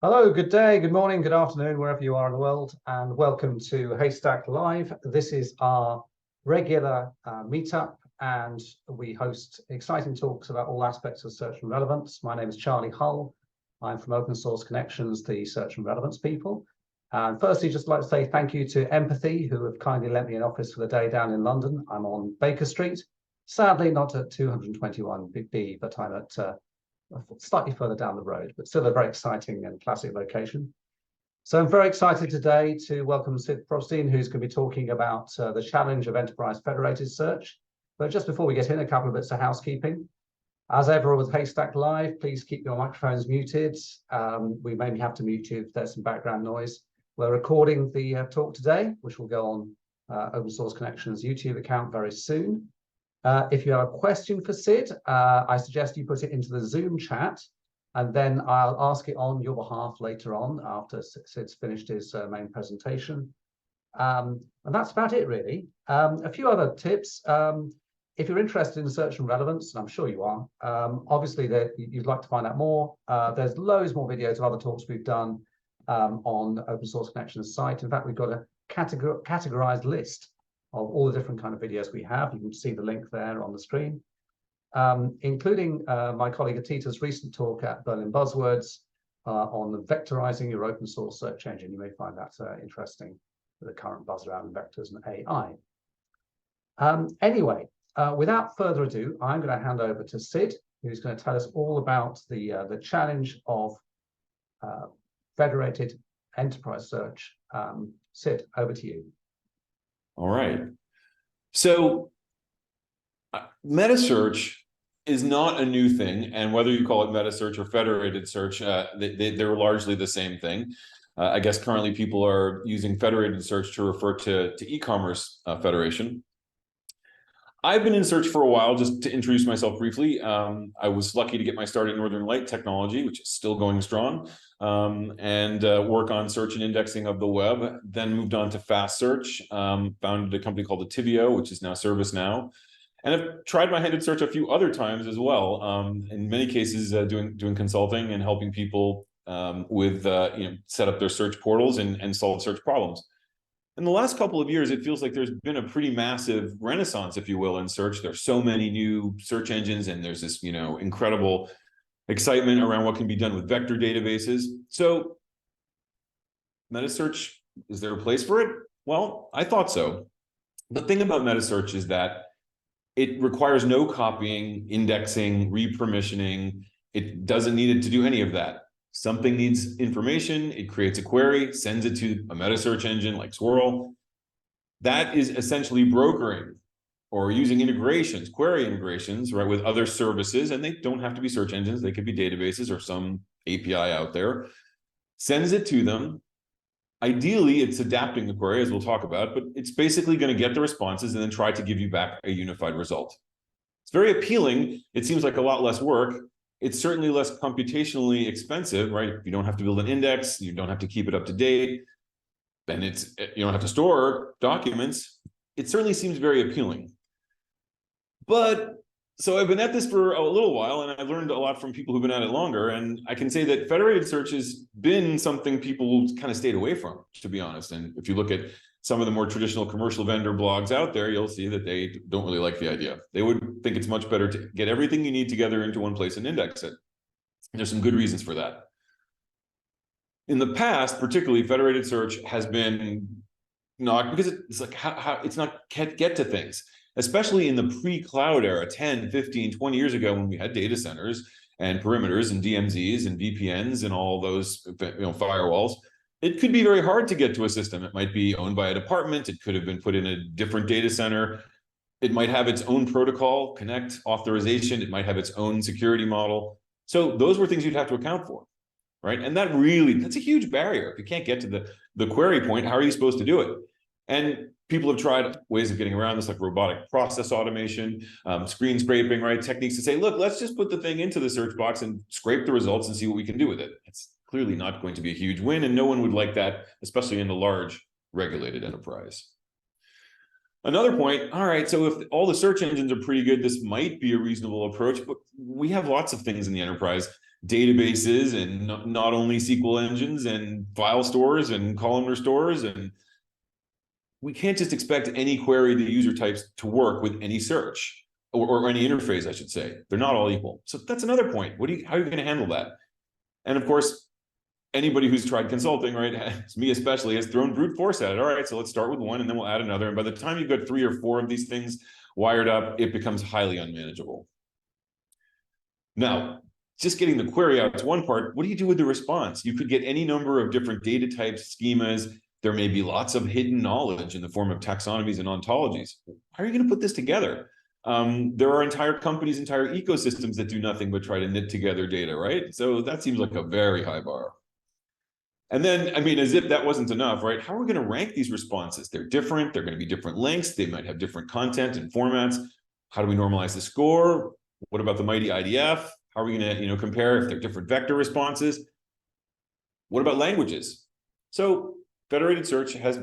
Hello, good day, good morning, good afternoon, wherever you are in the world, and welcome to Haystack Live. This is our regular meetup, and we host exciting talks about all aspects of search and relevance. My name is Charlie Hull. I'm from Open Source Connections, the search and relevance people. And firstly, just like to say thank you to Empathy, who have kindly lent me an office for the day down in London. I'm on Baker Street, sadly not at 221B, but I'm at slightly further down the road, but still a very exciting and classic location. So I'm very excited today to welcome Sid Probstein, who's going to be talking about the challenge of enterprise federated search. But just before we get in, a couple of bits of housekeeping. As ever with Haystack Live, please keep your microphones muted. We maybe have to mute you if there's some background noise. We're recording the talk today, which will go on Open Source Connections YouTube account very soon. If you have a question for Sid, I suggest you put it into the Zoom chat, and then I'll ask it on your behalf later on after Sid's finished his main presentation. And that's about it, really. A few other tips. If you're interested in search and relevance, and I'm sure you are, obviously you'd like to find out more, there's loads more videos of other talks we've done on Open Source Connections site. In fact, we've got a categorized list of all the different kind of videos we have. You can see the link there on the screen, including my colleague Atita's recent talk at Berlin Buzzwords on vectorizing your open source search engine. You may find that interesting, the current buzz around vectors and AI. Anyway, without further ado, I'm going to hand over to Sid, who's going to tell us all about the challenge of federated enterprise search. Sid, over to you. All right. So Metasearch is not a new thing. And whether you call it Metasearch or federated search, they're largely the same thing. I guess currently people are using federated search to refer to e-commerce federation. I've been in search for a while. Just to introduce myself briefly, I was lucky to get my start in Northern Light Technology, which is still going strong, and work on search and indexing of the web. Then moved on to fast search, founded a company called Ativio, which is now ServiceNow. And I've tried my hand at search a few other times as well, in many cases doing consulting and helping people with set up their search portals and solve search problems. In the last couple of years, it feels like there's been a pretty massive renaissance, if you will, in search. There's so many new search engines, and there's this, incredible excitement around what can be done with vector databases. So Metasearch, is there a place for it? Well, I thought so. The thing about Metasearch is that it requires no copying, indexing, repermissioning. It doesn't need it to do any of that. Something needs information, it creates a query, sends it to a meta search engine like Swirl. That is essentially brokering or using integrations, query integrations, right, with other services, and they don't have to be search engines, they could be databases or some API out there. Sends it to them. Ideally, it's adapting the query, as we'll talk about, but it's basically going to get the responses and then try to give you back a unified result. It's very appealing. It seems like a lot less work. It's certainly less computationally expensive, right? You don't have to build an index, you don't have to keep it up to date, and you don't have to store documents. It certainly seems very appealing. But so I've been at this for a little while, and I've learned a lot from people who've been at it longer. And I can say that federated search has been something people kind of stayed away from, to be honest. And if you look at some of the more traditional commercial vendor blogs out there, you'll see that they don't really like the idea. They would think it's much better to get everything you need together into one place and index it. And there's some good reasons for that. In the past, particularly, federated search has been not, because it's like how it's not get to things, especially in the pre-cloud era, 10, 15, 20 years ago, when we had data centers and perimeters and DMZs and VPNs and all those firewalls. It could be very hard to get to a system. It might be owned by a department. It could have been put in a different data center. It might have its own protocol, connect, authorization. It might have its own security model. So those were things you'd have to account for, right? And that's a huge barrier. If you can't get to the query point, how are you supposed to do it? And people have tried ways of getting around this, like robotic process automation, screen scraping, right? Techniques to say, look, let's just put the thing into the search box and scrape the results and see what we can do with it. It's clearly not going to be a huge win, and no one would like that, especially in the large regulated enterprise. Another point, all right, so if all the search engines are pretty good, this might be a reasonable approach, but we have lots of things in the enterprise databases and not only SQL engines and file stores and columnar stores. And we can't just expect any query the user types to work with any search or any interface, I should say. They're not all equal. So that's another point. How are you going to handle that? And of course, anybody who's tried consulting, right, me especially, has thrown brute force at it. All right, so let's start with one and then we'll add another. And by the time you've got 3 or 4 of these things wired up, it becomes highly unmanageable. Now, just getting the query out to one part, what do you do with the response? You could get any number of different data types, schemas. There may be lots of hidden knowledge in the form of taxonomies and ontologies. How are you going to put this together? There are entire companies, entire ecosystems that do nothing but try to knit together data, right? So that seems like a very high bar. And then, I mean, as if that wasn't enough, right? How are we going to rank these responses? They're different. They're going to be different lengths. They might have different content and formats. How do we normalize the score? What about the mighty IDF? How are we going to, compare if they're different vector responses? What about languages? So federated search has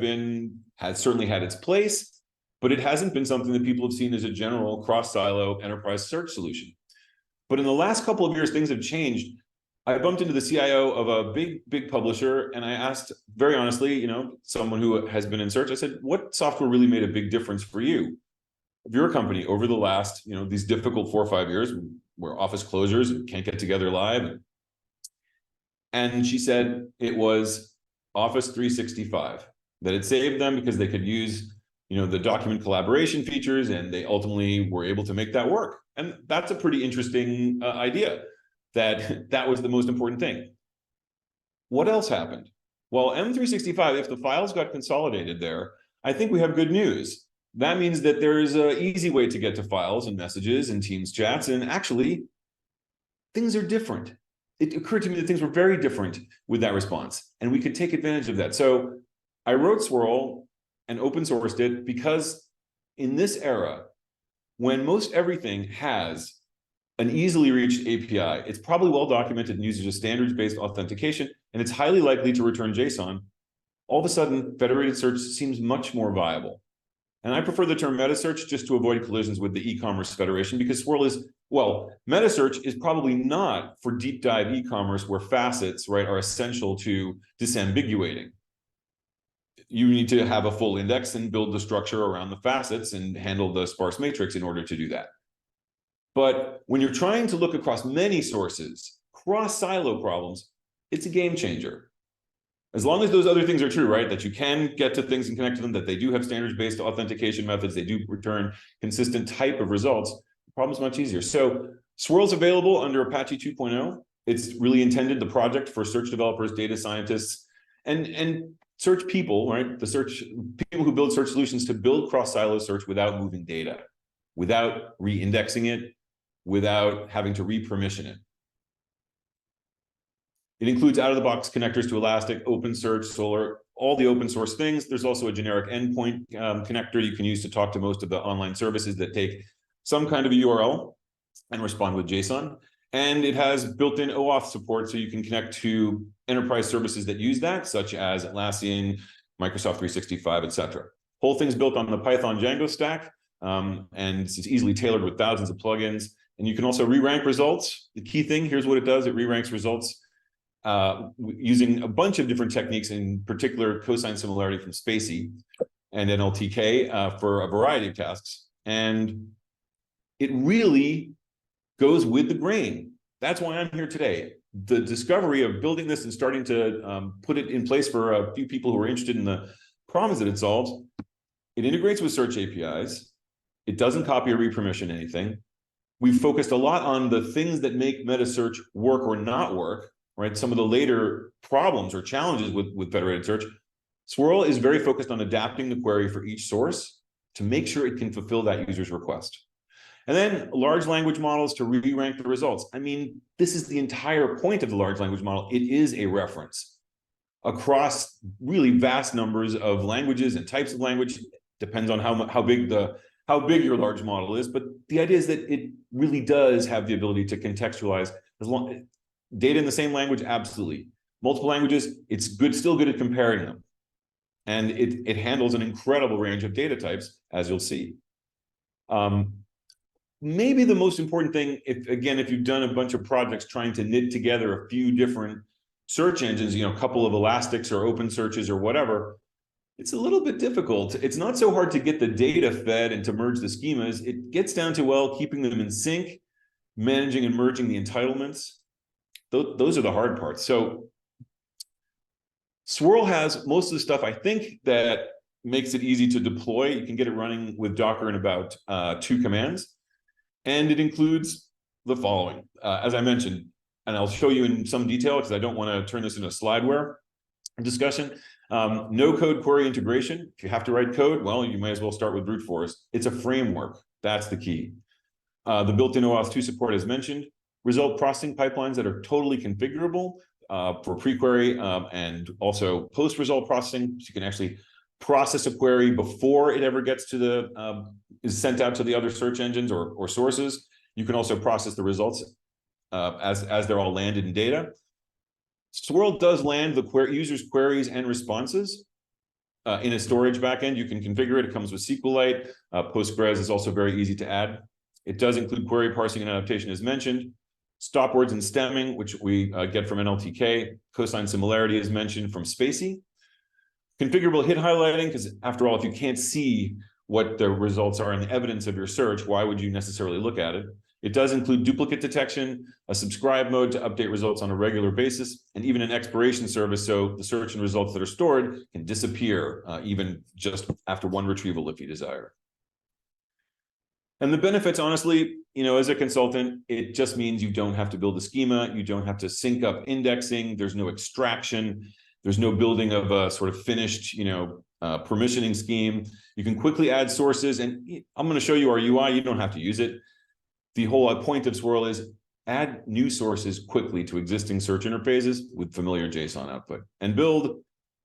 certainly had its place, but it hasn't been something that people have seen as a general cross-silo enterprise search solution. But in the last couple of years, things have changed. I bumped into the CIO of a big publisher, and I asked very honestly, someone who has been in search, I said, what software really made a big difference for you, of your company, over the last, these difficult 4 or 5 years where office closures and can't get together live? And she said it was Office 365, that it saved them because they could use, the document collaboration features, and they ultimately were able to make that work. And that's a pretty interesting idea. That was the most important thing. What else happened? Well, M365, if the files got consolidated there, I think we have good news. That means that there's an easy way to get to files and messages and Teams chats, and actually, things are different. It occurred to me that things were very different with that response, and we could take advantage of that. So I wrote Swirl and open sourced it because in this era, when most everything has an easily reached API, it's probably well documented and uses a standards-based authentication, and it's highly likely to return JSON. All of a sudden, federated search seems much more viable. And I prefer the term metasearch just to avoid collisions with the e-commerce federation, because Swirl metasearch is probably not for deep dive e-commerce where facets, right, are essential to disambiguating. You need to have a full index and build the structure around the facets and handle the sparse matrix in order to do that. But when you're trying to look across many sources, cross-silo problems, it's a game changer. As long as those other things are true, right? That you can get to things and connect to them, that they do have standards-based authentication methods, they do return consistent type of results, the problem's much easier. So Swirl's available under Apache 2.0. It's really intended, the project, for search developers, data scientists, and search people, right? The search people who build search solutions to build cross-silo search without moving data, without re-indexing it, without having to re-permission it. It includes out-of-the-box connectors to Elastic, OpenSearch, Solr, all the open source things. There's also a generic endpoint connector you can use to talk to most of the online services that take some kind of a URL and respond with JSON. And it has built-in OAuth support, so you can connect to enterprise services that use that, such as Atlassian, Microsoft 365, etc. Whole thing's built on the Python Django stack, and it's easily tailored with thousands of plugins. And you can also re-rank results. The key thing, here's what it does. It re-ranks results using a bunch of different techniques, in particular cosine similarity from Spacey and NLTK for a variety of tasks. And it really goes with the grain. That's why I'm here today. The discovery of building this and starting to put it in place for a few people who are interested in the problems that it solves. It integrates with search APIs. It doesn't copy or re-permission anything. We've focused a lot on the things that make metasearch work or not work, right? Some of the later problems or challenges with federated search. Swirl is very focused on adapting the query for each source to make sure it can fulfill that user's request. And then large language models to re-rank the results. I mean, this is the entire point of the large language model. It is a reference across really vast numbers of languages and types of language. Depends on how big your large model is, but the idea is that it really does have the ability to contextualize data in the same language. Absolutely. Multiple languages, it's still good at comparing them. And it handles an incredible range of data types, as you'll see. maybe the most important thing, if you've done a bunch of projects trying to knit together a few different search engines, a couple of elastics or open searches or whatever, it's a little bit difficult. It's not so hard to get the data fed and to merge the schemas. It gets down to, well, keeping them in sync, managing and merging the entitlements. Those are the hard parts. So Swirl has most of the stuff, I think, that makes it easy to deploy. You can get it running with Docker in about 2 commands. And it includes the following, as I mentioned, and I'll show you in some detail because I don't want to turn this into a slideware discussion. No code query integration. If you have to write code, well, you might as well start with brute force. It's a framework. That's the key. The built-in OAuth 2 support, as mentioned. Result processing pipelines that are totally configurable for pre-query and also post-result processing. So you can actually process a query before it ever gets to the is sent out to the other search engines or sources. You can also process the results as they're all landed in data. Swirl does land the user's queries and responses in a storage backend. You can configure it. It comes with SQLite. Postgres is also very easy to add. It does include query parsing and adaptation, as mentioned. Stop words and stemming, which we get from NLTK. Cosine similarity is mentioned from Spacey. Configurable hit highlighting, because after all, if you can't see what the results are and the evidence of your search, why would you necessarily look at it? It does include duplicate detection, a subscribe mode to update results on a regular basis, and even an expiration service, so the search and results that are stored can disappear even just after one retrieval if you desire. And the benefits, honestly, as a consultant, it just means you don't have to build a schema, you don't have to sync up indexing, there's no extraction, there's no building of a sort of finished, permissioning scheme. You can quickly add sources, and I'm going to show you our UI. You don't have to use it. The whole point of Swirl is add new sources quickly to existing search interfaces with familiar JSON output and build,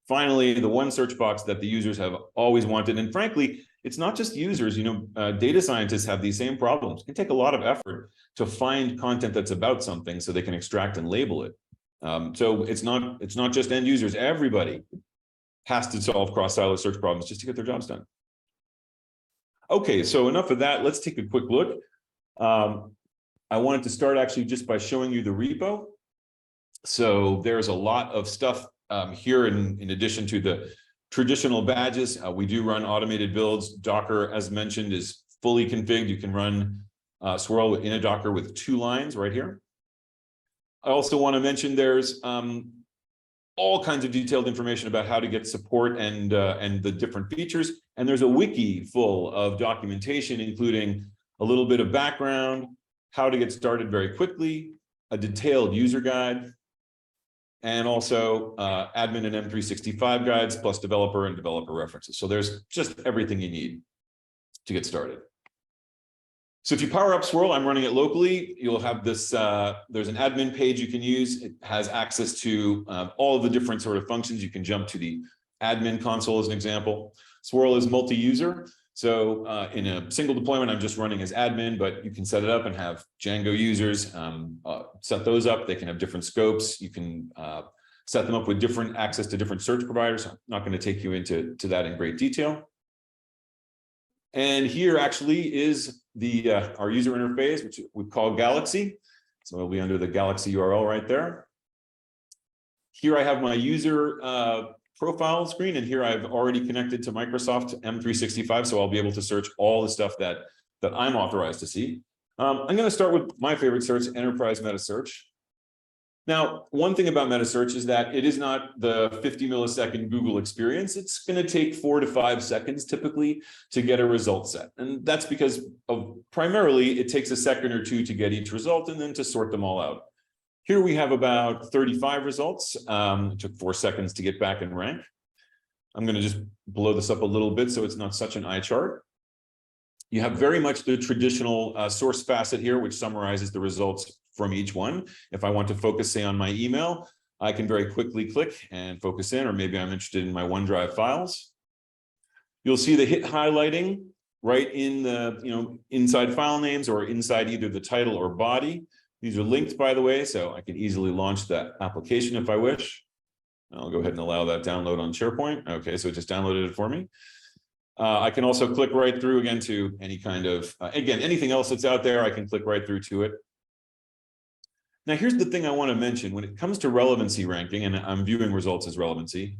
finally, the one search box that the users have always wanted. And frankly, it's not just users, data scientists have these same problems. It can take a lot of effort to find content that's about something so they can extract and label it. So it's not just end users. Everybody has to solve cross-silo search problems just to get their jobs done. Okay, so enough of that. Let's take a quick look. I wanted to start actually just by showing you the repo. So there's a lot of stuff here in addition to the traditional badges. We do run automated builds. Docker, as mentioned, is fully configured. You can run Swirl in a Docker with 2 lines right here. I also want to mention there's all kinds of detailed information about how to get support and the different features. And there's a wiki full of documentation, including a little bit of background, how to get started very quickly, a detailed user guide, and also admin and M365 guides, plus developer and developer references. So there's just everything you need to get started. So if you power up Swirl, I'm running it locally. You'll have this, there's an admin page you can use. It has access to all of the different sort of functions. You can jump to the admin console as an example. Swirl is multi-user. So in a single deployment, I'm just running as admin, but you can set it up and have Django users, set those up. They can have different scopes. You can set them up with different access to different search providers. I'm not going to take you into that in great detail. And here actually is the our user interface, which we call Galaxy. So it'll be under the Galaxy URL right there. Here I have my user profile screen, and here I've already connected to Microsoft M365, so I'll be able to search all the stuff that I'm authorized to see. I'm going to start with my favorite search, Enterprise Metasearch. Now, one thing about Metasearch is that it is not the 50 millisecond Google experience. It's going to take 4 to 5 seconds typically to get a result set. And that's because primarily it takes a second or two to get each result and then to sort them all out. Here we have about 35 results. It took 4 seconds to get back in rank. I'm going to just blow this up a little bit so it's not such an eye chart. You have very much the traditional source facet here, which summarizes the results from each one. If I want to focus, say, on my email, I can very quickly click and focus in, or maybe I'm interested in my OneDrive files. You'll see the hit highlighting right in the, inside file names or inside either the title or body. These are linked, by the way, so I can easily launch that application if I wish. I'll go ahead and allow that download on SharePoint. Okay, so it just downloaded it for me. I can also click right through again to any kind of, again, anything else that's out there, I can click right through to it. Now, here's the thing I want to mention. When it comes to relevancy ranking, and I'm viewing results as relevancy,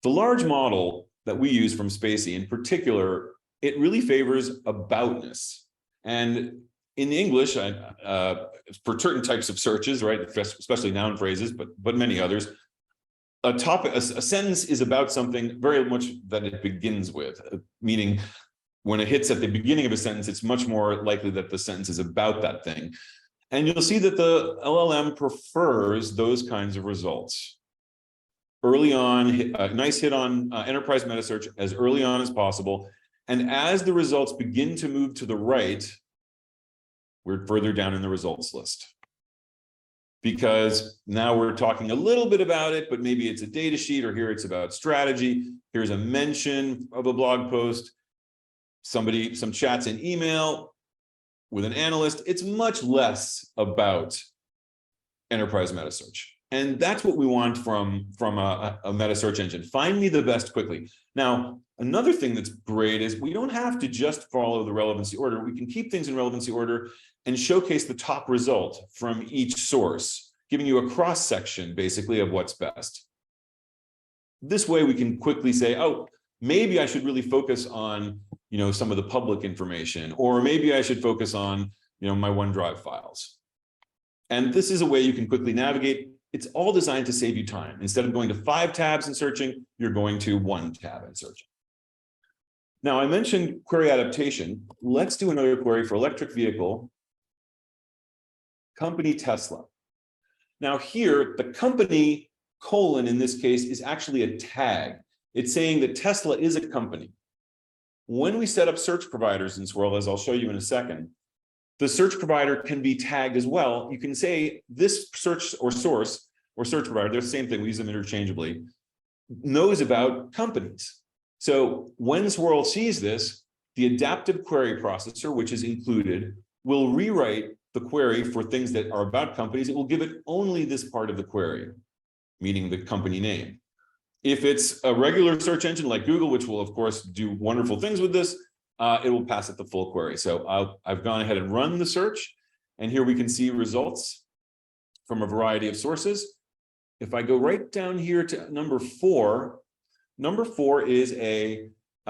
the large model that we use from Spacey in particular, it really favors aboutness. And in English, for certain types of searches, right, especially noun phrases, but many others, a sentence is about something very much that it begins with, meaning when it hits at the beginning of a sentence, it's much more likely that the sentence is about that thing. And you'll see that the LLM prefers those kinds of results. Early on, a nice hit on enterprise metasearch as early on as possible. And as the results begin to move to the right, we're further down in the results list. Because now we're talking a little bit about it, but maybe it's a data sheet, or here it's about strategy. Here's a mention of a blog post, some chats in email with an analyst. It's much less about enterprise metasearch. And that's what we want from a meta search engine. Find me the best quickly. Now, another thing that's great is we don't have to just follow the relevancy order. We can keep things in relevancy order and showcase the top result from each source, giving you a cross section basically of what's best. This way we can quickly say, oh, maybe I should really focus on, some of the public information, or maybe I should focus on, my OneDrive files. And this is a way you can quickly navigate. It's all designed to save you time. Instead of going to 5 tabs and searching, you're going to 1 tab and searching. Now, I mentioned query adaptation. Let's do another query for electric vehicle, company Tesla. Now here, the company colon in this case is actually a tag. It's saying that Tesla is a company. When we set up search providers in Swirl, as I'll show you in a second, the search provider can be tagged as well. You can say this search or source or search provider, they're the same thing, we use them interchangeably, knows about companies. So when Swirl sees this, the adaptive query processor, which is included, will rewrite the query for things that are about companies. It will give it only this part of the query, meaning the company name. If it's a regular search engine like Google, which will of course do wonderful things with this, it will pass it the full query. So I've gone ahead and run the search, and here we can see results from a variety of sources. If I go right down here to number 4 is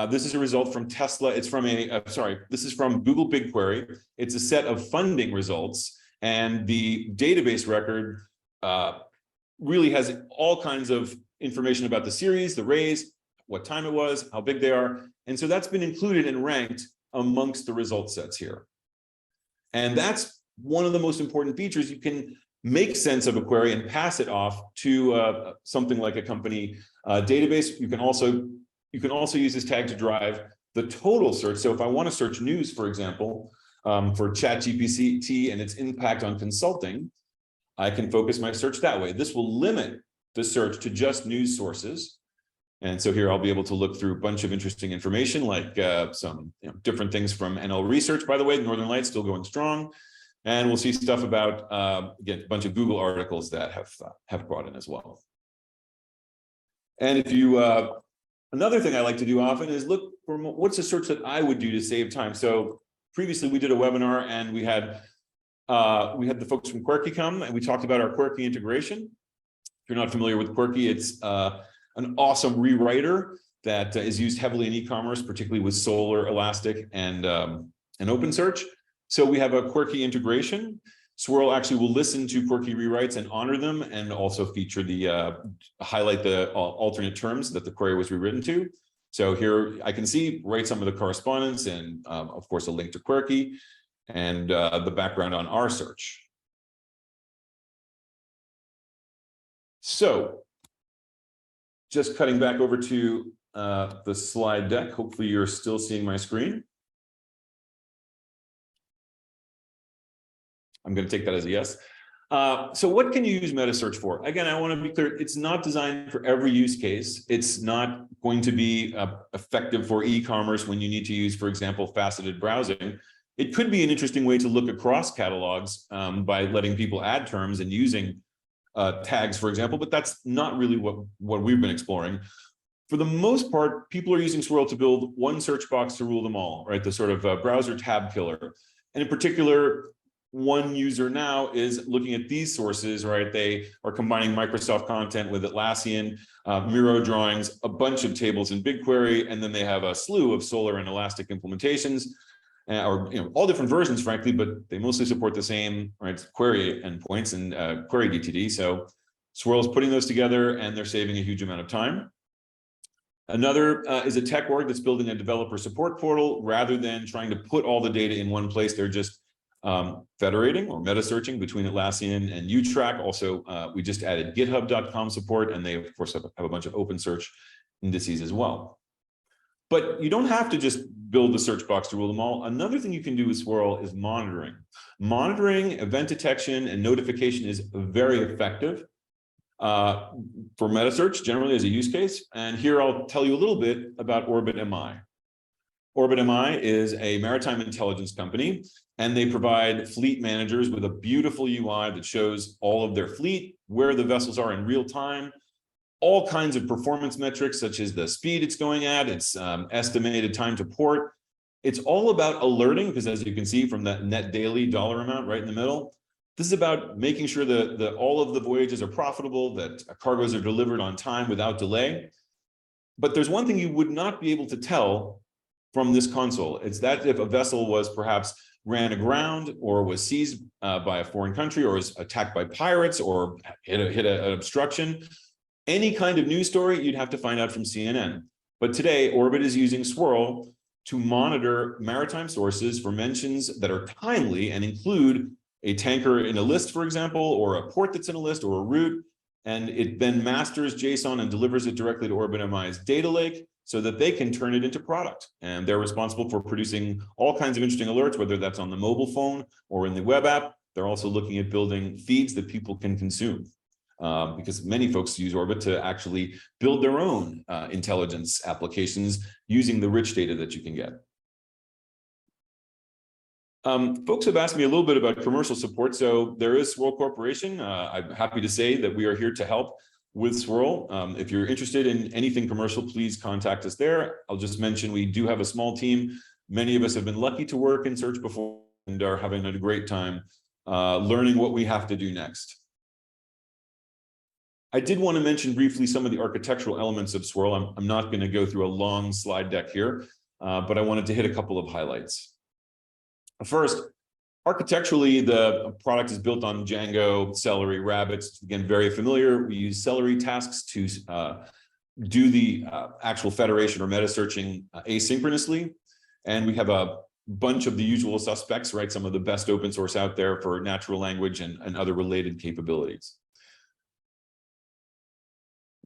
this is a result from Tesla. It's from this is from Google BigQuery. It's a set of funding results, and the database record really has all kinds of information about the series, the raise, what time it was, how big they are. And so that's been included and ranked amongst the result sets here. And that's one of the most important features. You can make sense of a query and pass it off to something like a company database. You can also use this tag to drive the total search. So if I want to search news, for example, for ChatGPT and its impact on consulting, I can focus my search that way. This will limit the search to just news sources. And so here I'll be able to look through a bunch of interesting information, like some different things from NL Research, by the way, Northern Lights still going strong. And we'll see stuff about, again, a bunch of Google articles that have brought in as well. And if you, another thing I like to do often is look for what's a search that I would do to save time. So previously we did a webinar and we had the folks from Quirky come, and we talked about our Quirky integration. If you're not familiar with Quirky, it's an awesome rewriter that is used heavily in e-commerce, particularly with Solar, Elastic, and OpenSearch. So we have a Quirky integration. Swirl actually will listen to Quirky rewrites and honor them, and also feature the highlight the alternate terms that the query was rewritten to. So here I can see, write some of the correspondence, and of course a link to Quirky and the background on our search. So just cutting back over to the slide deck. Hopefully you're still seeing my screen. I'm going to take that as a yes. So what can you use Metasearch for? Again, I want to be clear, it's not designed for every use case. It's not going to be effective for e-commerce when you need to use, for example, faceted browsing. It could be an interesting way to look across catalogs by letting people add terms and using tags, for example, but that's not really what we've been exploring. For the most part, people are using Swirl to build one search box to rule them all, right? The sort of browser tab killer. And in particular, one user now is looking at these sources, right? They are combining Microsoft content with Atlassian, Miro drawings, a bunch of tables in BigQuery, and then they have a slew of Solr and Elastic implementations, or all different versions, frankly, but they mostly support the same, right, query endpoints and query DTD. So Swirl is putting those together, and they're saving a huge amount of time. Another is a tech org that's building a developer support portal. Rather than trying to put all the data in one place, they're just federating or meta searching between Atlassian and UTrack. Also, we just added github.com support, and they, of course, have a bunch of open search indices as well. But you don't have to just build the search box to rule them all. Another thing you can do with Swirl is monitoring. Monitoring, event detection, and notification is very effective for meta search generally as a use case. And here I'll tell you a little bit about Orbit MI. Orbit MI is a maritime intelligence company, and they provide fleet managers with a beautiful UI that shows all of their fleet, where the vessels are in real time, all kinds of performance metrics, such as the speed it's going at, its estimated time to port. It's all about alerting, because as you can see from that net daily dollar amount right in the middle, this is about making sure that all of the voyages are profitable, that cargoes are delivered on time without delay. But there's one thing you would not be able to tell from this console. It's that if a vessel was perhaps ran aground, or was seized by a foreign country, or was attacked by pirates, or hit an obstruction, any kind of news story, you'd have to find out from CNN. But today, Orbit is using Swirl to monitor maritime sources for mentions that are timely and include a tanker in a list, for example, or a port that's in a list, or a route. And it then masters JSON and delivers it directly to Orbit MI's data lake so that they can turn it into product. And they're responsible for producing all kinds of interesting alerts, whether that's on the mobile phone or in the web app. They're also looking at building feeds that people can consume. Because many folks use Orbit to actually build their own intelligence applications using the rich data that you can get. Folks have asked me a little bit about commercial support. So there is Swirl Corporation. I'm happy to say that we are here to help with Swirl. If you're interested in anything commercial, please contact us there. I'll just mention we do have a small team. Many of us have been lucky to work in search before and are having a great time learning what we have to do next. I did want to mention briefly some of the architectural elements of Swirl. I'm not going to go through a long slide deck here, but I wanted to hit a couple of highlights. First, architecturally, the product is built on Django, Celery, Rabbits. Again, very familiar. We use Celery tasks to do the actual federation or meta searching asynchronously. And we have a bunch of the usual suspects, right? Some of the best open source out there for natural language and other related capabilities.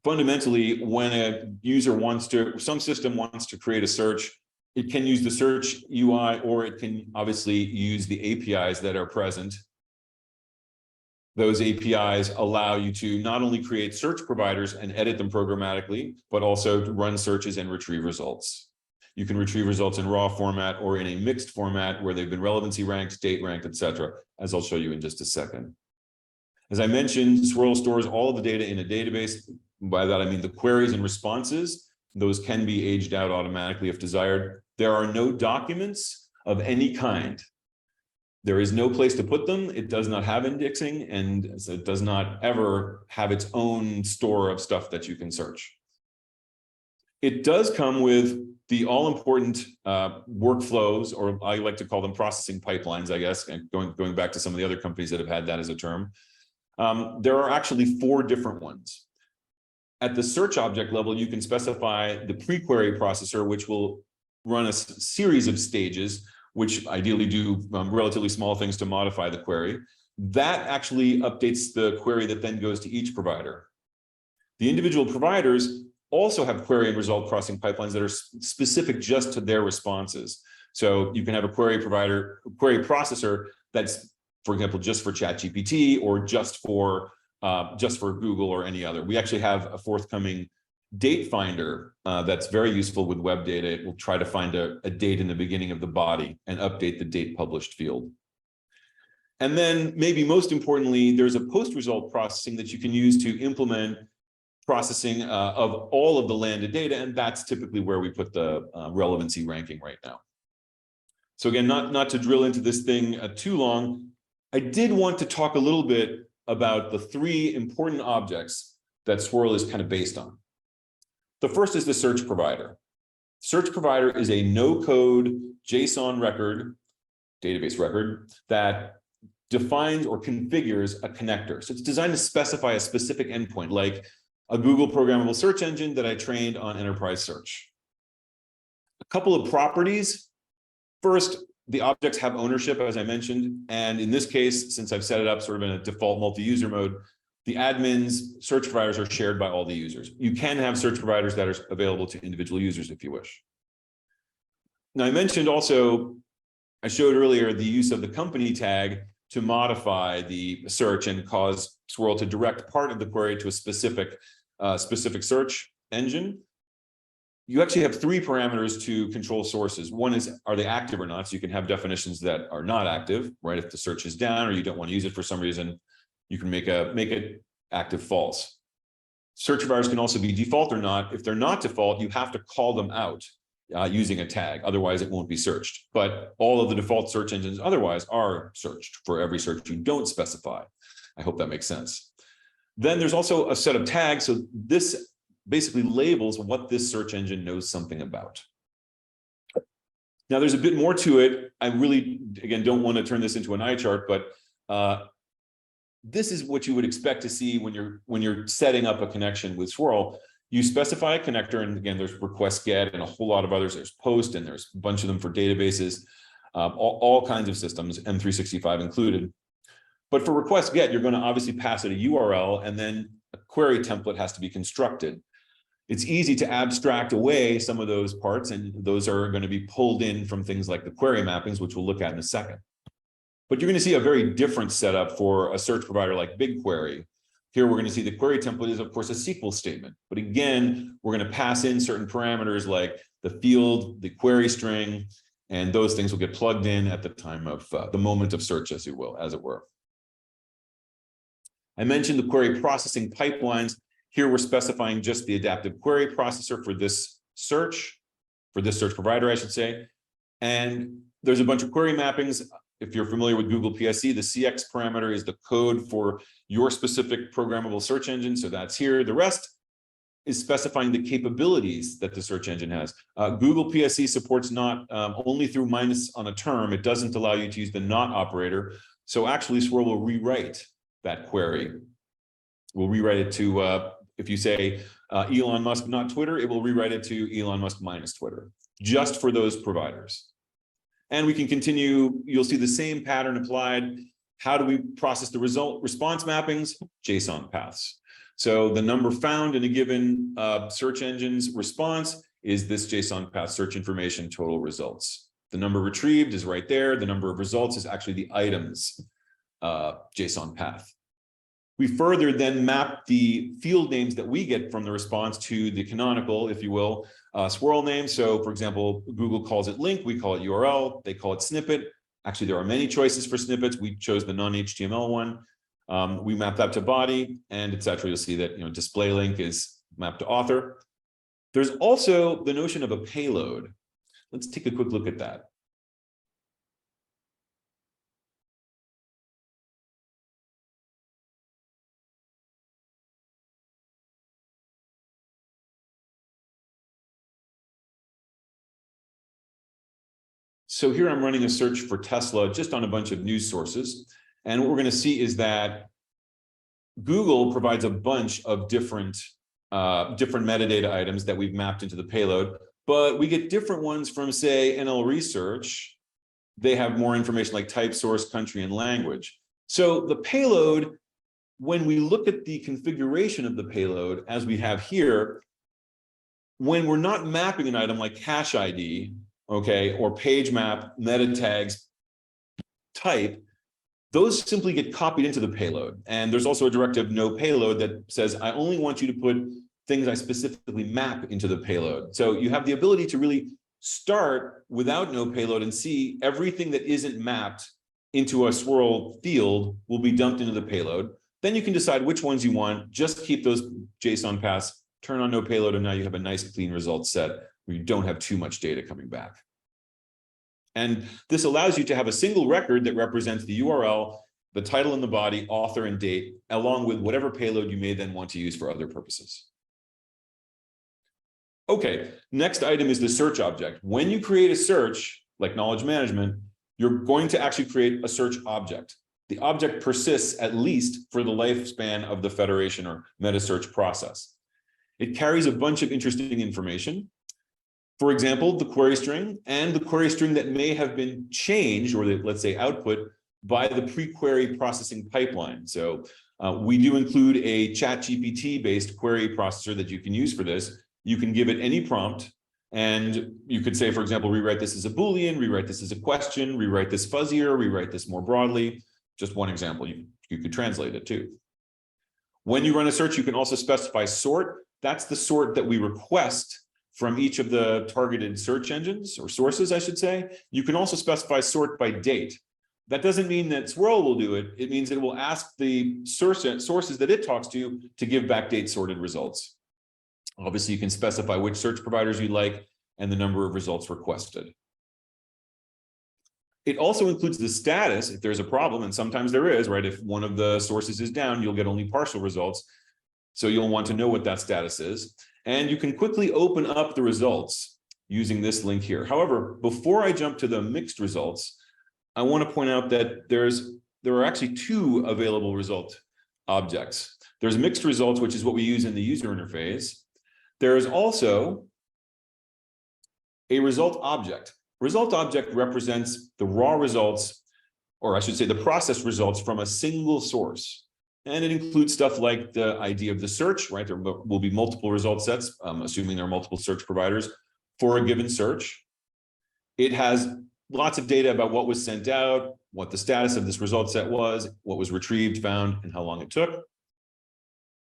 Fundamentally, when a user wants to, some system wants to create a search, it can use the search UI, or it can obviously use the APIs that are present. Those APIs allow you to not only create search providers and edit them programmatically, but also to run searches and retrieve results. You can retrieve results in raw format or in a mixed format where they've been relevancy ranked, date ranked, etc., as I'll show you in just a second. As I mentioned, Swirl stores all of the data in a database. By that, I mean the queries and responses. Those can be aged out automatically if desired. There are no documents of any kind. There is no place to put them. It does not have indexing, and so it does not ever have its own store of stuff that you can search. It does come with the all-important workflows, or I like to call them processing pipelines, I guess, and going back to some of the other companies that have had that as a term. There are actually 4 different ones. At the search object level, you can specify the pre-query processor, which will run a series of stages, which ideally do relatively small things to modify the query. That actually updates the query that then goes to each provider. The individual providers also have query and result processing pipelines that are specific just to their responses. So you can have a query processor that's, for example, just for ChatGPT or just for Google or any other. We actually have a forthcoming date finder that's very useful with web data. It will try to find a date in the beginning of the body and update the date published field. And then maybe most importantly, there's a post-result processing that you can use to implement processing of all of the landed data, and that's typically where we put the relevancy ranking right now. So again, not to drill into this thing too long, I did want to talk a little bit about the three important objects that Swirl is kind of based on. The first is the search provider. Search provider is a no-code JSON record, database record, that defines or configures a connector. So it's designed to specify a specific endpoint, like a Google programmable search engine that I trained on enterprise search. A couple of properties. First, the objects have ownership, as I mentioned. And in this case, since I've set it up sort of in a default multi-user mode, the admins, search providers are shared by all the users. You can have search providers that are available to individual users if you wish. Now, I mentioned also, I showed earlier the use of the company tag to modify the search and cause Swirl to direct part of the query to a specific search engine. You actually have three parameters to control sources. One is, are they active or not? So you can have definitions that are not active, right? If the search is down or you don't want to use it for some reason, you can make it active false. Search providers can also be default or not. If they're not default, you have to call them out using a tag. Otherwise, it won't be searched. But all of the default search engines otherwise are searched for every search you don't specify. I hope that makes sense. Then there's also a set of tags. So this basically labels what this search engine knows something about. Now, there's a bit more to it. I really, again, don't want to turn this into an eye chart, but this is what you would expect to see when you're setting up a connection with Swirl. You specify a connector, and again, there's request get and a whole lot of others. There's post, and there's a bunch of them for databases, all kinds of systems, M365 included. But for request get, you're going to obviously pass it a URL, and then a query template has to be constructed. It's easy to abstract away some of those parts, and those are going to be pulled in from things like the query mappings, which we'll look at in a second. But you're going to see a very different setup for a search provider like BigQuery. Here, we're going to see the query template is, of course, a SQL statement. But again, we're going to pass in certain parameters like the field, the query string, and those things will get plugged in at the time of the moment of search, as it were. I mentioned the query processing pipelines. Here, we're specifying just the adaptive query processor for this search provider, I should say. And there's a bunch of query mappings. If you're familiar with Google PSC, the CX parameter is the code for your specific programmable search engine. So that's here. The rest is specifying the capabilities that the search engine has. Google PSC supports not only through minus on a term. It doesn't allow you to use the not operator. So actually, Swirl will rewrite that query. We'll rewrite it to, if you say Elon Musk, not Twitter, it will rewrite it to Elon Musk minus Twitter, just for those providers. And we can continue. You'll see the same pattern applied. How do we process the response mappings? JSON paths. So the number found in a given search engine's response is this JSON path search information total results. The number retrieved is right there. The number of results is actually the items JSON path. We further then map the field names that we get from the response to the canonical, if you will, Swirl name. So for example, Google calls it link, we call it URL, they call it snippet. Actually, there are many choices for snippets. We chose the non-HTML one. We map that to body and etc. You'll see that display link is mapped to author. There's also the notion of a payload. Let's take a quick look at that. So here I'm running a search for Tesla just on a bunch of news sources. And what we're going to see is that Google provides a bunch of different metadata items that we've mapped into the payload, but we get different ones from, say, NL Research. They have more information like type, source, country, and language. So the payload, when we look at the configuration of the payload, as we have here, when we're not mapping an item like hash ID, okay, or page map, meta tags, type, those simply get copied into the payload. And there's also a directive no payload that says, I only want you to put things I specifically map into the payload. So you have the ability to really start without no payload and see everything that isn't mapped into a Swirl field will be dumped into the payload. Then you can decide which ones you want. Just keep those JSON paths, turn on no payload, and now you have a nice clean result set where you don't have too much data coming back. And this allows you to have a single record that represents the URL, the title and the body, author and date, along with whatever payload you may then want to use for other purposes. Okay, next item is the search object. When you create a search, like knowledge management, you're going to actually create a search object. The object persists at least for the lifespan of the federation or metasearch process. It carries a bunch of interesting information. For example, the query string and the query string that may have been changed, or let's say output, by the pre-query processing pipeline. So we do include a ChatGPT-based query processor that you can use for this. You can give it any prompt, and you could say, for example, rewrite this as a Boolean, rewrite this as a question, rewrite this fuzzier, rewrite this more broadly. Just one example, you could translate it too. When you run a search, you can also specify sort. That's the sort that we request from each of the targeted search engines, or sources, I should say. You can also specify sort by date. That doesn't mean that Swirl will do it. It means it will ask the sources that it talks to give back date sorted results. Obviously, you can specify which search providers you like and the number of results requested. It also includes the status if there's a problem, and sometimes there is, right? If one of the sources is down, you'll get only partial results. So you'll want to know what that status is. And you can quickly open up the results using this link here. However, before I jump to the mixed results, I want to point out that there are actually two available result objects. There's mixed results, which is what we use in the user interface. There is also a result object. Result object represents the raw results, or I should say the processed results from a single source. And it includes stuff like the ID of the search, right? There will be multiple result sets, assuming there are multiple search providers for a given search. It has lots of data about what was sent out, what the status of this result set was, what was retrieved, found, and how long it took.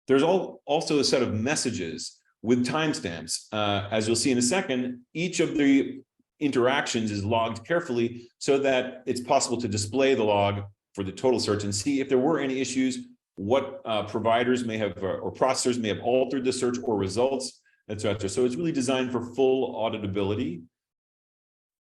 There's also a set of messages with timestamps. As you'll see in a second, each of the interactions is logged carefully so that it's possible to display the log for the total search and see if there were any issues, what providers may have or processors may have altered the search or results, etc. So it's really designed for full auditability.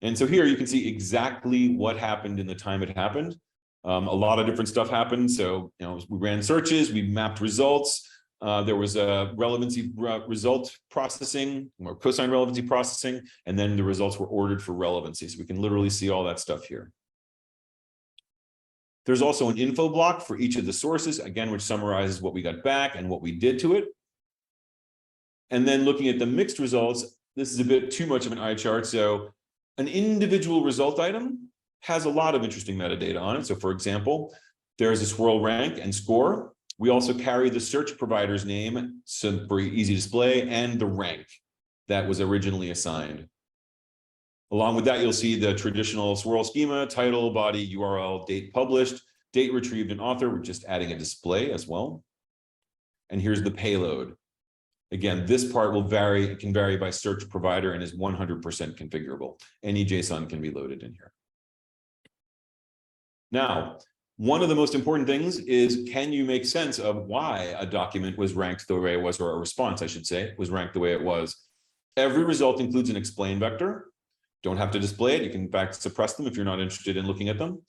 And so here you can see exactly what happened in the time it happened. A lot of different stuff happened. So we ran searches, we mapped results. There was a relevancy result processing or cosine relevancy processing, and then the results were ordered for relevancy. So we can literally see all that stuff here. There's also an info block for each of the sources, again, which summarizes what we got back and what we did to it. And then looking at the mixed results, this is a bit too much of an eye chart. So an individual result item has a lot of interesting metadata on it. So for example, there's a swirl rank and score. We also carry the search provider's name, so for easy display, and the rank that was originally assigned. Along with that, you'll see the traditional Swirl schema, title, body, URL, date published, date retrieved, and author. We're just adding a display as well. And here's the payload. Again, this part will vary. It can vary by search provider and is 100% configurable. Any JSON can be loaded in here. Now, one of the most important things is, can you make sense of why a document was ranked the way it was, or a response, I should say, was ranked the way it was? Every result includes an explain vector. Don't have to display it. You can, in fact, suppress them if you're not interested in looking at them.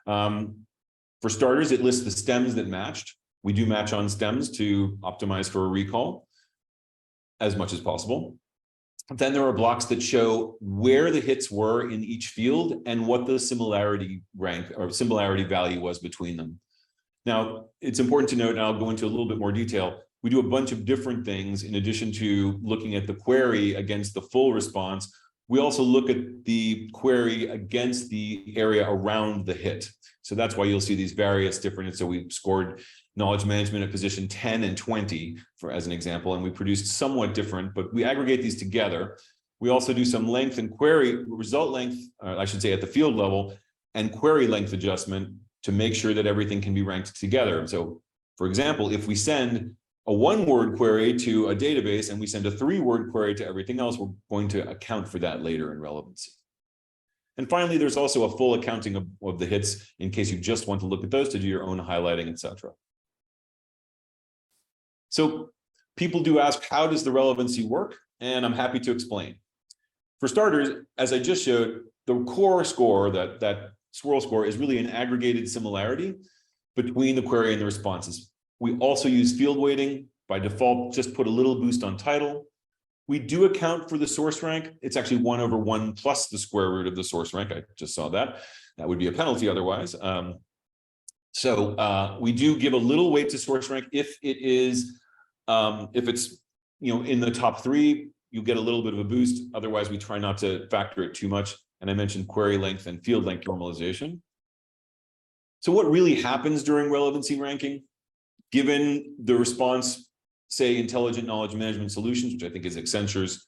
For starters, it lists the stems that matched. We do match on stems to optimize for a recall as much as possible. Then there are blocks that show where the hits were in each field and what the similarity rank or similarity value was between them. Now, it's important to note, and I'll go into a little bit more detail, we do a bunch of different things in addition to looking at the query against the full response. We also look at the query against the area around the hit. So that's why you'll see these various different, so we scored knowledge management at position 10 and 20 as an example, and we produced somewhat different, but we aggregate these together. We also do some length and query, result length, I should say at the field level, and query length adjustment to make sure that everything can be ranked together. So for example, if we send a one-word query to a database and we send a three-word query to everything else, we're going to account for that later in relevancy. And finally, there's also a full accounting of the hits in case you just want to look at those to do your own highlighting, etc. So people do ask, how does the relevancy work? And I'm happy to explain. For starters, as I just showed, the core score, that swirl score, is really an aggregated similarity between the query and the responses. We also use field weighting. By default, just put a little boost on title. We do account for the source rank. It's actually 1/1 plus the square root of the source rank. I just saw that. That would be a penalty otherwise. So we do give a little weight to source rank if it is, if it's, in the top 3, you get a little bit of a boost. Otherwise, we try not to factor it too much. And I mentioned query length and field length normalization. So what really happens during relevancy ranking, given the response, say, Intelligent Knowledge Management Solutions, which I think is Accenture's,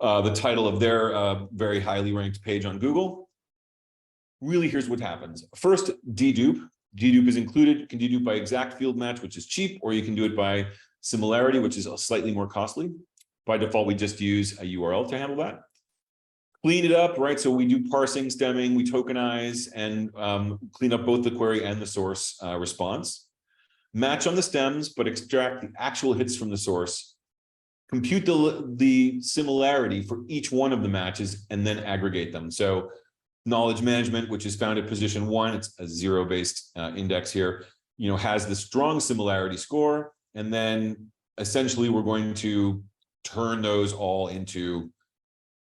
the title of their very highly ranked page on Google. Really, here's what happens. First, dedupe. Dedupe is included. You can dedupe by exact field match, which is cheap, or you can do it by similarity, which is slightly more costly. By default, we just use a URL to handle that. Clean it up, right? So we do parsing, stemming, we tokenize, and clean up both the query and the source response. Match on the stems, but extract the actual hits from the source. Compute the similarity for each one of the matches, and then aggregate them. So knowledge management, which is found at position 1, it's a 0-based index here, has the strong similarity score. And then essentially we're going to turn those all into,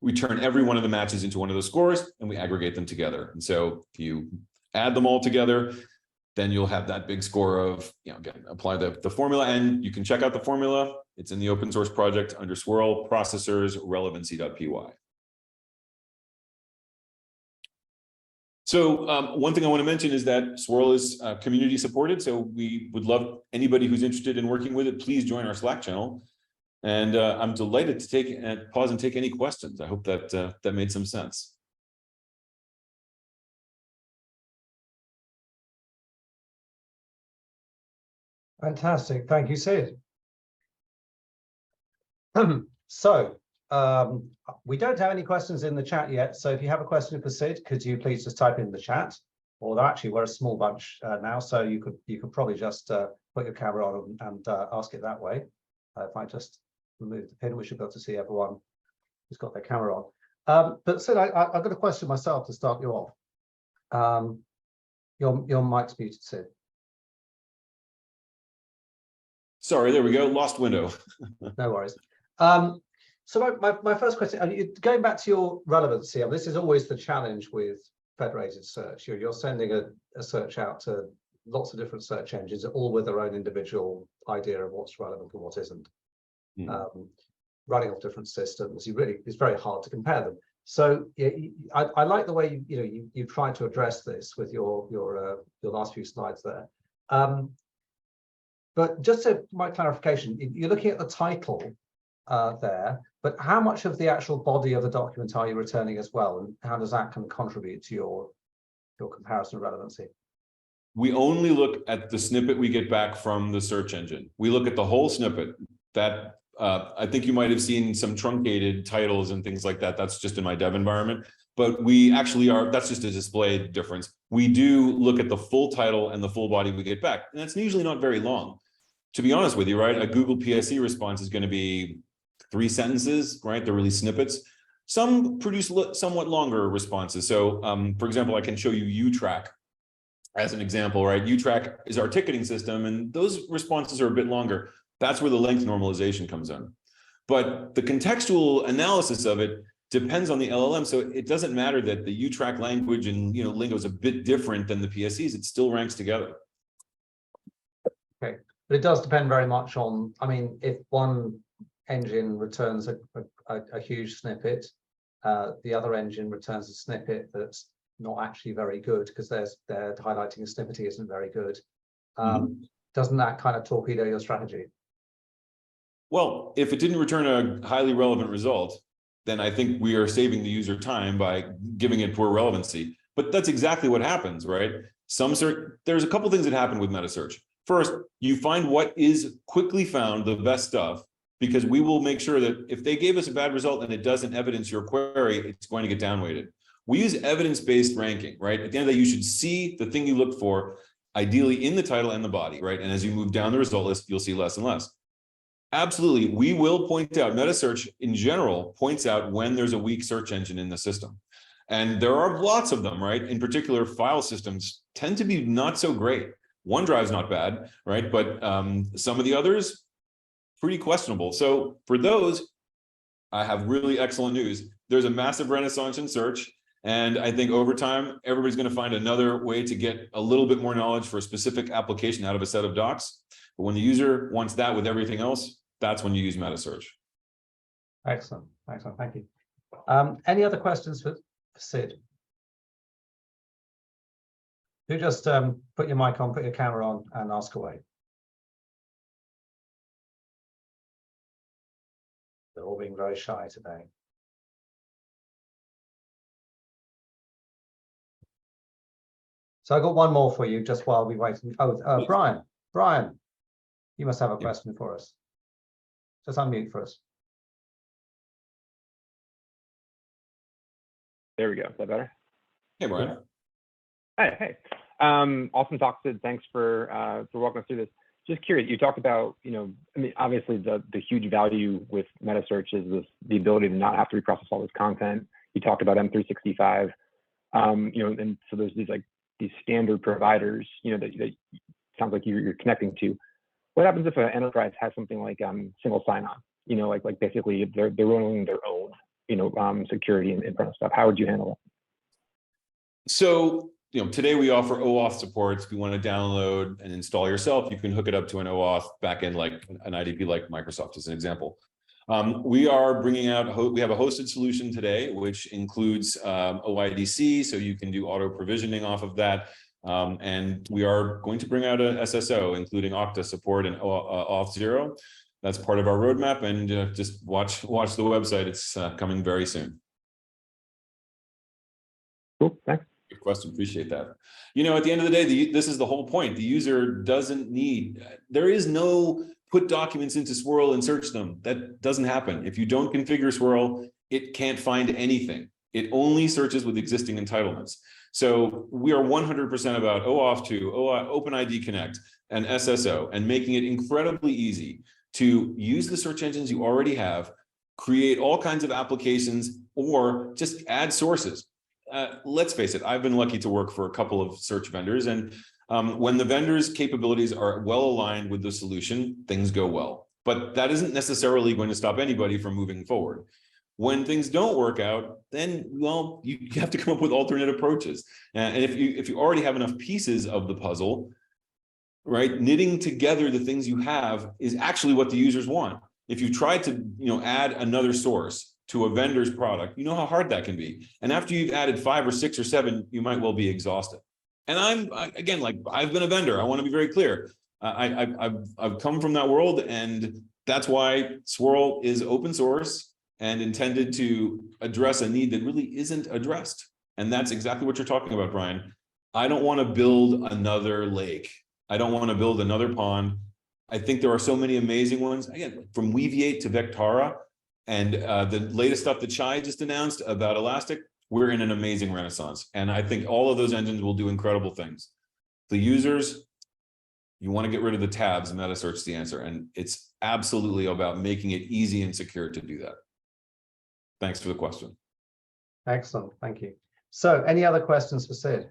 we turn every one of the matches into one of those scores, and we aggregate them together. And so if you add them all together, then you'll have that big score of, again, apply the formula, and you can check out the formula. It's in the open source project under Swirl processors relevancy.py. So one thing I want to mention is that Swirl is community supported. So we would love anybody who's interested in working with it, please join our Slack channel. And I'm delighted to pause and take any questions. I hope that that made some sense. Fantastic. Thank you, Sid. So we don't have any questions in the chat yet. So if you have a question for Sid, could you please just type in the chat? Although actually we're a small bunch now, so you could probably just put your camera on and ask it that way. If I just remove the pin, we should be able to see everyone who's got their camera on. But Sid, I've got a question myself to start you off. Your mic's muted, Sid. Sorry, there we go. Lost window. No worries. So my first question, going back to your relevancy, this is always the challenge with federated search. You're sending a search out to lots of different search engines, all with their own individual idea of what's relevant and what isn't. Running off different systems, it's very hard to compare them. So I like the way you tried to address this with your last few slides there. But just my clarification, you're looking at the title there, but how much of the actual body of the document are you returning as well, and how does that contribute to your comparison of relevancy? We only look at the snippet we get back from the search engine. We look at the whole snippet. That I think you might have seen some truncated titles and things like that. That's just in my dev environment. But we actually that's just a display difference. We do look at the full title and the full body we get back. And it's usually not very long. To be honest with you, right? A Google PSE response is going to be 3 sentences, right? They're really snippets. Some produce somewhat longer responses. So for example, I can show you UTrack as an example, right? UTrack is our ticketing system, and those responses are a bit longer. That's where the length normalization comes in. But the contextual analysis of it depends on the LLM. So it doesn't matter that the UTrack language and lingo is a bit different than the PSEs. It still ranks together. Okay, but it does depend very much on, if one engine returns a huge snippet, the other engine returns a snippet that's not actually very good because they're highlighting a snippet isn't very good. Doesn't that kind of torpedo your strategy? Well, if it didn't return a highly relevant result, then I think we are saving the user time by giving it poor relevancy. But that's exactly what happens, right? There's a couple things that happen with Metasearch. First, you find what is quickly found, the best stuff, because we will make sure that if they gave us a bad result and it doesn't evidence your query, it's going to get downweighted. We use evidence-based ranking, right? At the end of the day, you should see the thing you look for, ideally in the title and the body, right? And as you move down the result list, you'll see less and less. Absolutely. We will point out, Metasearch in general points out when there's a weak search engine in the system. And there are lots of them, right? In particular, file systems tend to be not so great. OneDrive's not bad, right? But some of the others, pretty questionable. So for those, I have really excellent news. There's a massive renaissance in search. And I think over time, everybody's going to find another way to get a little bit more knowledge for a specific application out of a set of docs. But when the user wants that with everything else, that's when you use Metasearch. Excellent. Excellent. Thank you. Any other questions for Sid? Do just put your mic on, put your camera on, and ask away. They're all being very shy today. So I got one more for you just while we wait. Oh, Brian. Brian, you must have a question for us. Just unmute for us. There we go. Is that better? Hey, Brian. Hey. Awesome talk, Sid. Thanks for walking us through this. Just curious, you talked about, I mean, obviously the huge value with Metasearch is the ability to not have to reprocess all this content. You talked about M365, and so there's these standard providers, that sounds like you're connecting to. What happens if an enterprise has something like single sign-on? Like basically they're running their own, security and front of stuff. How would you handle it? So, today we offer OAuth supports. If you want to download and install yourself, you can hook it up to an OAuth backend, like an IDP like Microsoft as an example. We are bringing out, we have a hosted solution today, which includes OIDC, so you can do auto provisioning off of that. And we are going to bring out a SSO, including Okta support and Auth0. That's part of our roadmap, and just watch the website. It's coming very soon. Cool, thanks. Good question, appreciate that. At the end of the day, this is the whole point. The user doesn't need, there is no put documents into Swirl and search them. That doesn't happen. If you don't configure Swirl, it can't find anything. It only searches with existing entitlements. So we are 100% about OAuth 2, OpenID Connect, and SSO, and making it incredibly easy to use the search engines you already have, create all kinds of applications, or just add sources. Let's face it, I've been lucky to work for a couple of search vendors, and when the vendor's capabilities are well aligned with the solution, things go well. But that isn't necessarily going to stop anybody from moving forward. When things don't work out, then, well, you have to come up with alternate approaches. And if you already have enough pieces of the puzzle, right, knitting together the things you have is actually what the users want. If you try to, add another source to a vendor's product, you know how hard that can be. And after you've added 5 or 6 or 7, you might well be exhausted. And again, I've been a vendor. I want to be very clear. I've come from that world, and that's why Swirl is open source and intended to address a need that really isn't addressed. And that's exactly what you're talking about, Brian. I don't want to build another lake. I don't want to build another pond. I think there are so many amazing ones, again, from Weaviate to Vectara, and the latest stuff that Chai just announced about Elastic. We're in an amazing renaissance. And I think all of those engines will do incredible things. The users, you want to get rid of the tabs, Metasearch is the answer. And it's absolutely about making it easy and secure to do that. Thanks for the question. Excellent, thank you. So any other questions for Sid?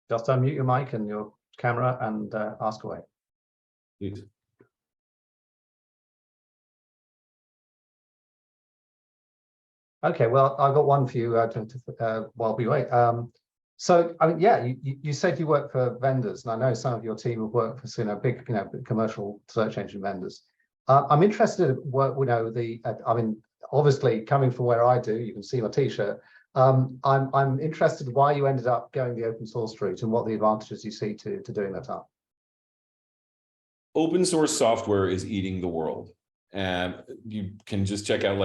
Just unmute your mic and your camera and ask away. Please. Okay, well, I've got one for you while we wait. So, I mean, yeah, you said you work for vendors, and I know some of your team have worked for big, commercial search engine vendors. I'm interested in what I mean, obviously, coming from where I do, you can see my T-shirt. I'm interested why you ended up going the open source route and what the advantages you see to doing that are. Open source software is eating the world, and you can just check out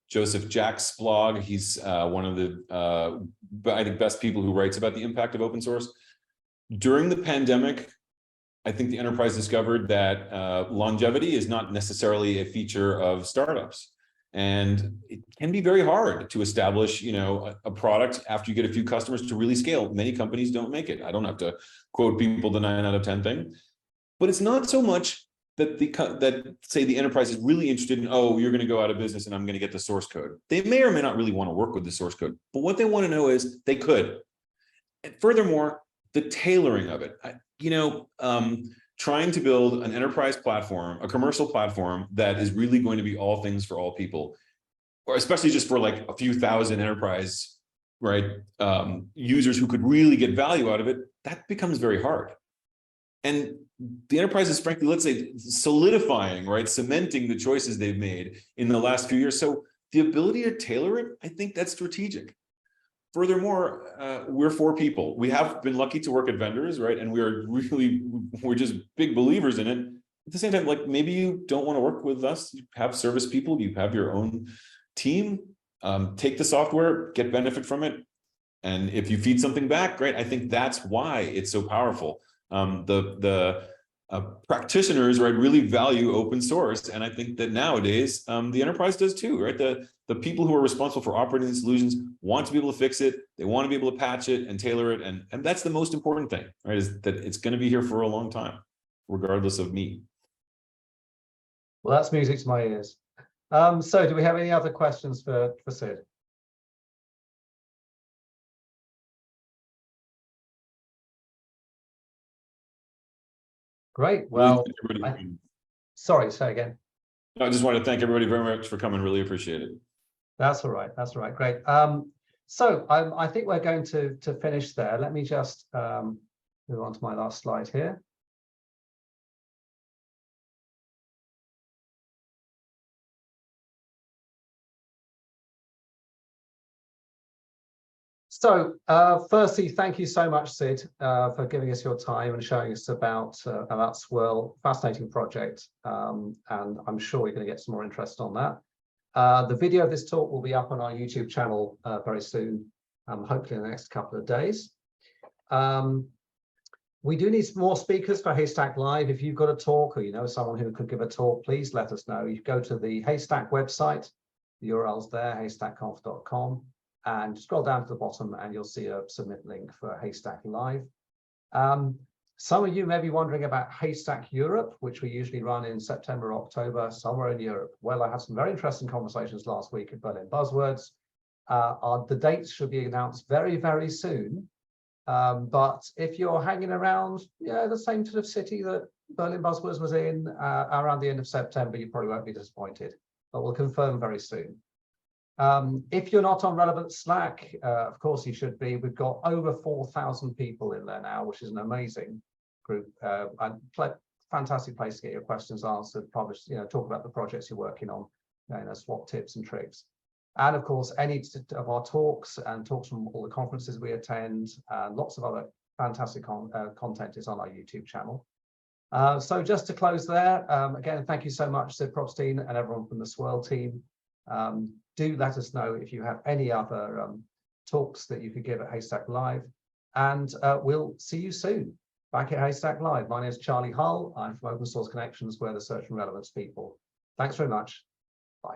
Joseph Jack's blog. He's one of the, I think, best people who writes about the impact of open source. During the pandemic, I think the enterprise discovered that longevity is not necessarily a feature of startups. And it can be very hard to establish, a product after you get a few customers to really scale. Many companies don't make it. I don't have to quote people the 9 out of 10 thing, but it's not so much that say the enterprise is really interested in, oh, you're going to go out of business and I'm going to get the source code. They may or may not really want to work with the source code, but what they want to know is they could. And furthermore, the tailoring of it, trying to build an enterprise platform, a commercial platform that is really going to be all things for all people, or especially just for like a few thousand enterprise, right, users who could really get value out of it, that becomes very hard. And the enterprise is, frankly, let's say, solidifying, right, cementing the choices they've made in the last few years. So the ability to tailor it, I think that's strategic. Furthermore, we're 4 people. We have been lucky to work at vendors, right? And we're just big believers in it. At the same time, like, maybe you don't want to work with us. You have service people, you have your own team, take the software, get benefit from it. And if you feed something back, great. I think that's why it's so powerful. The practitioners, right, really value open source. And I think that nowadays, the enterprise does too, right? The people who are responsible for operating these solutions want to be able to fix it. They want to be able to patch it and tailor it. And that's the most important thing, right? Is that it's going to be here for a long time, regardless of me. Well, that's music to my ears. So do we have any other questions for Sid? Great. Well, sorry, say again. I just want to thank everybody very much for coming. Really appreciate it. That's all right. That's all right. Great. So I think we're going to finish there. Let me just move on to my last slide here. So firstly, thank you so much, Sid, for giving us your time and showing us about Swirl. Fascinating project, and I'm sure you're going to get some more interest on that. The video of this talk will be up on our YouTube channel very soon, hopefully in the next couple of days. We do need more speakers for Haystack Live. If you've got a talk or you know someone who could give a talk, please let us know. You go to the Haystack website, the URL's there, haystackconf.com. And scroll down to the bottom and you'll see a submit link for Haystack Live. Some of you may be wondering about Haystack Europe, which we usually run in September, October, somewhere in Europe. Well, I had some very interesting conversations last week at Berlin Buzzwords. The dates should be announced very, very soon. But if you're hanging around, the same sort of city that Berlin Buzzwords was in around the end of September, you probably won't be disappointed. But we'll confirm very soon. If you're not on Relevance Slack, of course you should be. We've got over 4,000 people in there now, which is an amazing group, and fantastic place to get your questions answered, publish, talk about the projects you're working on, swap tips and tricks. And of course, any of our talks and talks from all the conferences we attend, lots of other fantastic content is on our YouTube channel. So just to close there, again, thank you so much to Probstein and everyone from the Swirl team. Do let us know if you have any other talks that you could give at Haystack Live, and we'll see you soon back at Haystack Live. My name is Charlie Hull. I'm from Open Source Connections. We're the Search and Relevance people. Thanks very much. Bye.